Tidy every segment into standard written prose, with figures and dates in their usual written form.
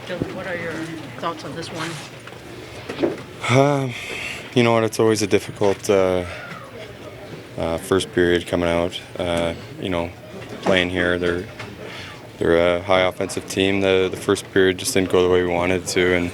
Dylan, what are your thoughts on this one? You know what? It's always a difficult first period coming out. Playing here, they're a high offensive team. The first period just didn't go the way we wanted it to, and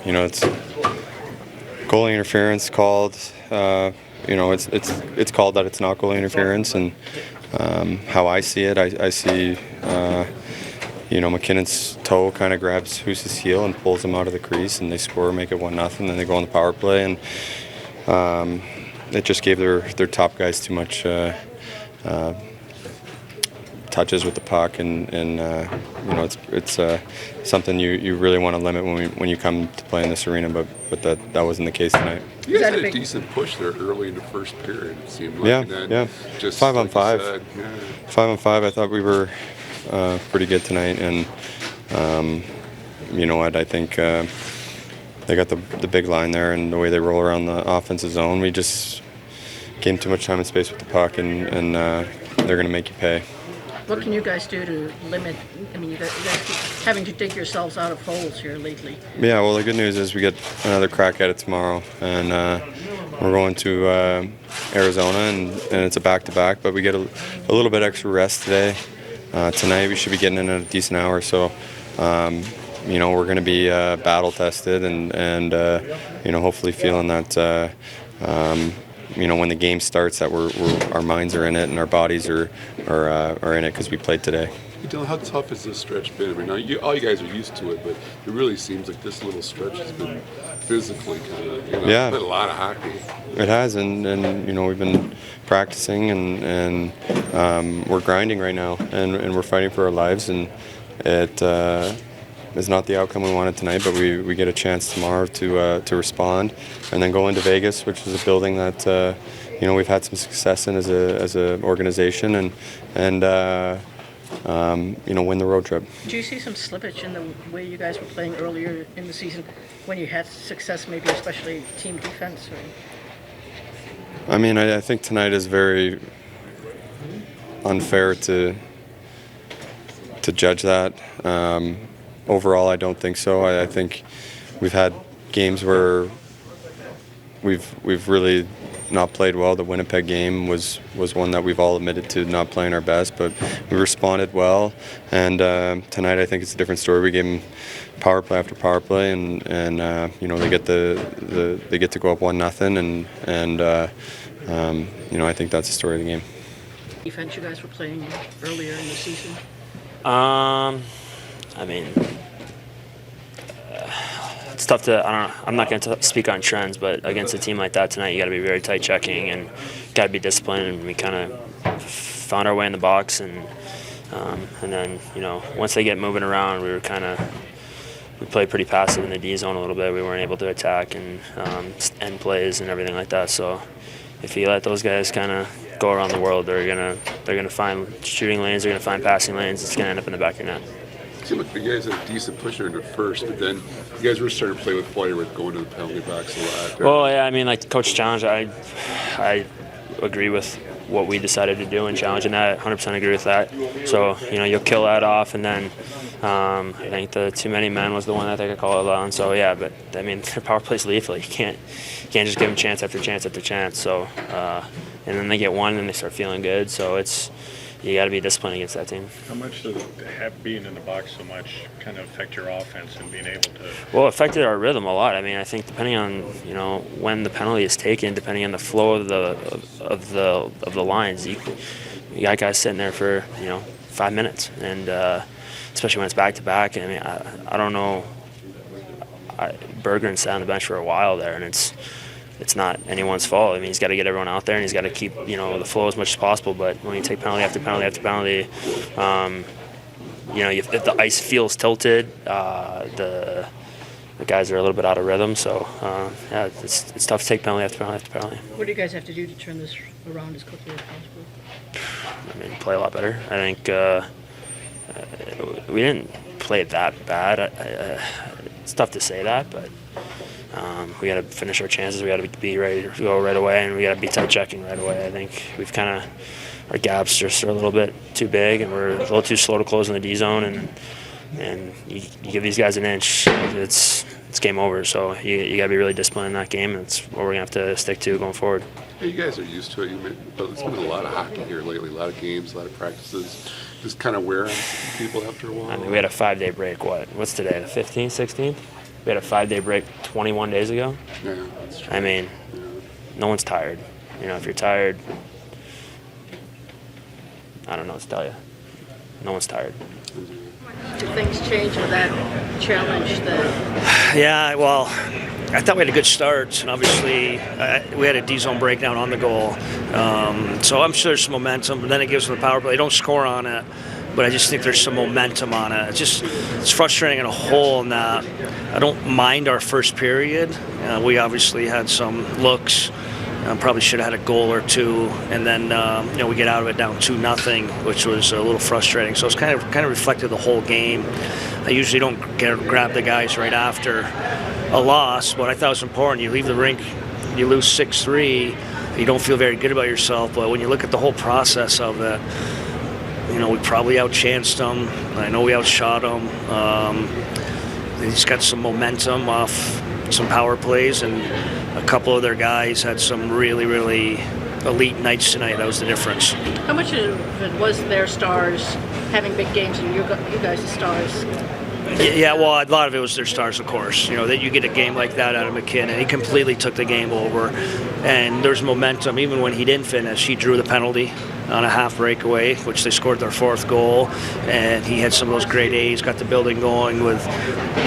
it's goalie interference called. It's called that. It's not goalie interference, and how I see it, I see. McKinnon's toe kind of grabs Hoose's heel and pulls him out of the crease, and they score, make it 1-0. Then they go on the power play, and it just gave their top guys too much touches with the puck, and it's something you really want to limit when you come to play in this arena, but that wasn't the case tonight. You guys had a decent push there early in the first period, it seemed like. Yeah. Just 5 on like 5. you said, yeah. 5 on 5, I thought we were pretty good tonight, and you know what, I think they got the big line there, and the way they roll around the offensive zone, we just gave them too much time and space with the puck, and they're going to make you pay. What can you guys do to limit? I mean, you guys keep having to dig yourselves out of holes here lately. Yeah, well, the good news is we get another crack at it tomorrow, and we're going to Arizona, and it's a back-to-back, but we get a little bit extra rest today. Tonight we should be getting in at a decent hour, so we're going to be battle tested, and hopefully feeling that when the game starts that our minds are in it and our bodies are in it because we played today. Hey, Dylan, how tough has this stretch been? I mean, all you guys are used to it, but it really seems like this little stretch has been physically kind of, yeah, played a lot of hockey. It has, and we've been practicing, and we're grinding right now, and we're fighting for our lives, and it is not the outcome we wanted tonight, but we get a chance tomorrow to respond, and then go into Vegas, which is a building that we've had some success in as a organization, and win the road trip. Do you see some slippage in the way you guys were playing earlier in the season when you had success, maybe especially team defense? I mean, I think tonight is very unfair to judge that. Overall, I don't think so. I think we've had games where we've really not played well. The Winnipeg game was one that we've all admitted to not playing our best, but we responded well. And tonight, I think it's a different story. We gave them power play after power play, and they get they get to go up 1-0, and I think that's the story of the game. Defense you guys were playing earlier in the season. I mean, it's tough to. I'm not going to speak on trends, but against a team like that tonight, you got to be very tight checking and got to be disciplined. And we kind of found our way in the box, and then once they get moving around, we played pretty passive in the D zone a little bit. We weren't able to attack and end plays and everything like that. So if you let those guys kind of go around the world, they're gonna find shooting lanes, they're gonna find passing lanes. It's gonna end up in the back of your net. It seemed like you guys had a decent pusher into first, but then you guys were starting to play with fire with going to the penalty box a lot. Well, yeah, I mean, like the coach challenge, I agree with what we decided to do in challenging that. 100% agree with that. So you'll kill that off, and then I think the too many men was the one that they could call it on. So yeah, but I mean, their power play's lethal. You can't just give them chance after chance after chance. So and then they get one and they start feeling good. So you got to be disciplined against that team. How much does being in the box so much kind of affect your offense and being able to? Well, it affected our rhythm a lot. I mean, I think depending on when the penalty is taken, depending on the flow of the lines, you got guys sitting there for 5 minutes, and especially when it's back to back. I mean, I don't know. Berggren's sat on the bench for a while there, and it's not anyone's fault. I mean, he's got to get everyone out there, and he's got to keep the flow as much as possible. But when you take penalty after penalty after penalty, if the ice feels tilted, the guys are a little bit out of rhythm. So yeah, it's tough to take penalty after penalty after penalty. What do you guys have to do to turn this around as quickly as possible? I mean, play a lot better. I think we didn't play that bad. It's tough to say that, but. We got to finish our chances. We got to be ready to go right away, and we got to be tight checking right away. I think we've our gaps just are a little bit too big, and we're a little too slow to close in the D zone. And and you give these guys an inch, it's game over. So you got to be really disciplined in that game, and that's what we're gonna have to stick to going forward. Hey, you guys are used to it, but it's been a lot of hockey here lately, a lot of games, a lot of practices. Just kind of wear on people after a while. I mean, we had a 5-day break. What's today? The 15th, 16th? We had a 5-day break 21 days ago. Yeah, that's true. I mean, no one's tired. If you're tired, I don't know what to tell you. No one's tired. Did things change with that challenge? Yeah, well, I thought we had a good start, and obviously we had a D-zone breakdown on the goal. So I'm sure there's some momentum, but then it gives them the power play. They don't score on it, but I just think there's some momentum on it. It's frustrating in a whole in that I don't mind our first period. We obviously had some looks. Probably should have had a goal or two, and then we get out of it down 2-0, which was a little frustrating. So it's kind of reflected the whole game. I usually don't grab the guys right after a loss, but I thought it was important. You leave the rink, you lose 6-3, you don't feel very good about yourself. But when you look at the whole process of it, we probably outchanced them. I know we outshot them. They just got some momentum off some power plays, and a couple of their guys had some really, really elite nights tonight. That was the difference. How much of it was their stars having big games and you guys' stars? Yeah, well, a lot of it was their stars, of course. That you get a game like that out of McKinnon. He completely took the game over, and there's momentum. Even when he didn't finish, he drew the penalty on a half breakaway, which they scored their 4th goal, and he had some of those great A's, got the building going with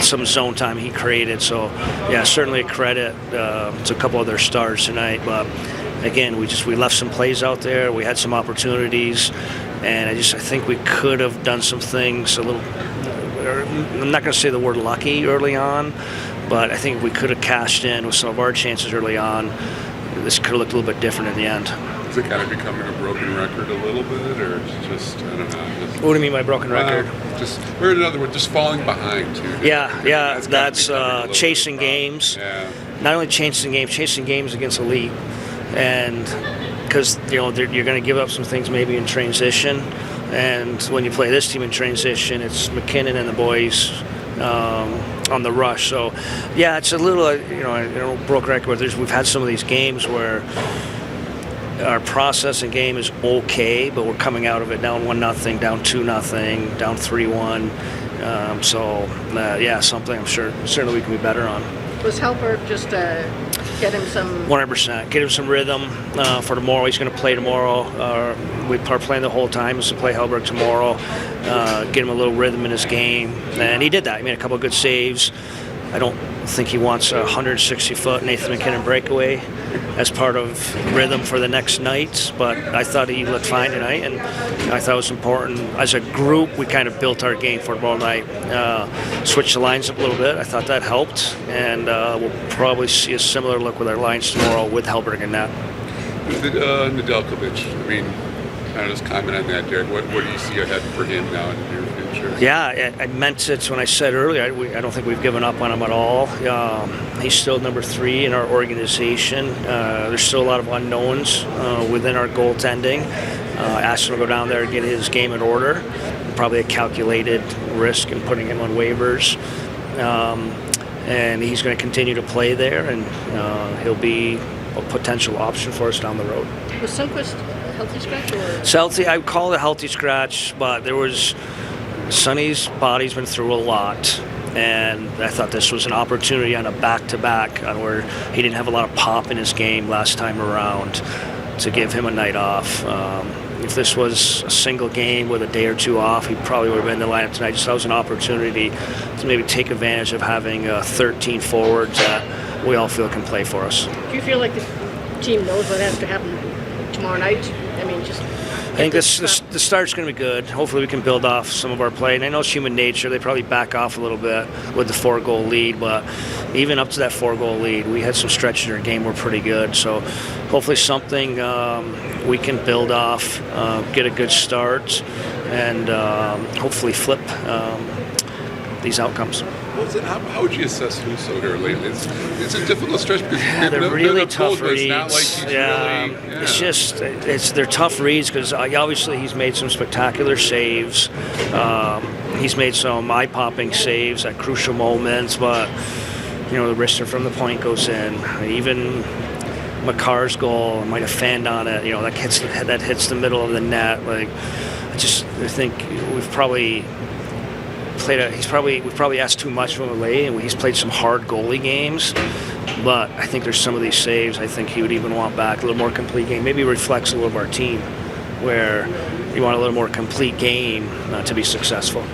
some zone time he created. So, yeah, certainly a credit to a couple of their stars tonight. But again, we left some plays out there. We had some opportunities, and I think we could have done some things a little. I'm not going to say the word lucky early on, but I think if we could have cashed in with some of our chances early on, this could have looked a little bit different in the end. Is it kind of becoming a broken record a little bit, or just, I don't know? What do you mean by broken record? Or in other words, just falling behind, too. Yeah, that's chasing games. Yeah. Not only chasing games against elite, and because you're going to give up some things maybe in transition. And when you play this team in transition, it's McKinnon and the boys on the rush. So, yeah, it's a little, broke record. We've had some of these games where our process and game is okay, but we're coming out of it down 1-0, down 2-0, down 3-1. Something I'm sure certainly we can be better on. Was Helper just get him some... 100%. Get him some rhythm for tomorrow. He's going to play tomorrow. We are playing the whole time. Is to play Hellberg tomorrow. Get him a little rhythm in his game. And he did that. He made a couple of good saves. I don't think he wants a 160-foot Nathan McKinnon breakaway as part of rhythm for the next night, but I thought he looked fine tonight, and I thought it was important. As a group, we kind of built our game for tomorrow night. Switched the lines up a little bit. I thought that helped, and we'll probably see a similar look with our lines tomorrow with Hellberg and that. Nedeljkovic, I'll just comment on that, Derek. What do you see ahead for him now in the near future? Yeah, I meant it when I said earlier. I don't think we've given up on him at all. He's still number 3 in our organization. There's still a lot of unknowns within our goaltending. Asked him to go down there and get his game in order. Probably a calculated risk in putting him on waivers. And he's going to continue to play there, and he'll be a potential option for us down the road. Was Sundqvist a healthy scratch? I would call it a healthy scratch, but Sonny's body's been through a lot, and I thought this was an opportunity on a back-to-back on where he didn't have a lot of pop in his game last time around to give him a night off. If this was a single game with a day or two off, he probably would have been in the lineup tonight. Just that was an opportunity to maybe take advantage of having 13 forwards that we all feel can play for us. Do you feel like the team knows what has to happen tomorrow night? I think the start's going to be good. Hopefully we can build off some of our play. And I know it's human nature. They probably back off a little bit with the 4-goal lead. But even up to that 4-goal lead, we had some stretches in our game were pretty good. So hopefully something we can build off, get a good start, and hopefully flip these outcomes. How would you assess Husso here lately? It's a difficult stretch because they're really tough reads. It's not like he's they're tough reads because obviously he's made some spectacular saves. He's made some eye-popping saves at crucial moments, but the wrister from the point goes in. Even McCarr's goal might have fanned on it. That hits the middle of the net. Like, I think we've probably asked too much from him lately, and he's played some hard goalie games. But I think there's some of these saves I think he would even want back, a little more complete game. Maybe reflects a little of our team, where you want a little more complete game to be successful.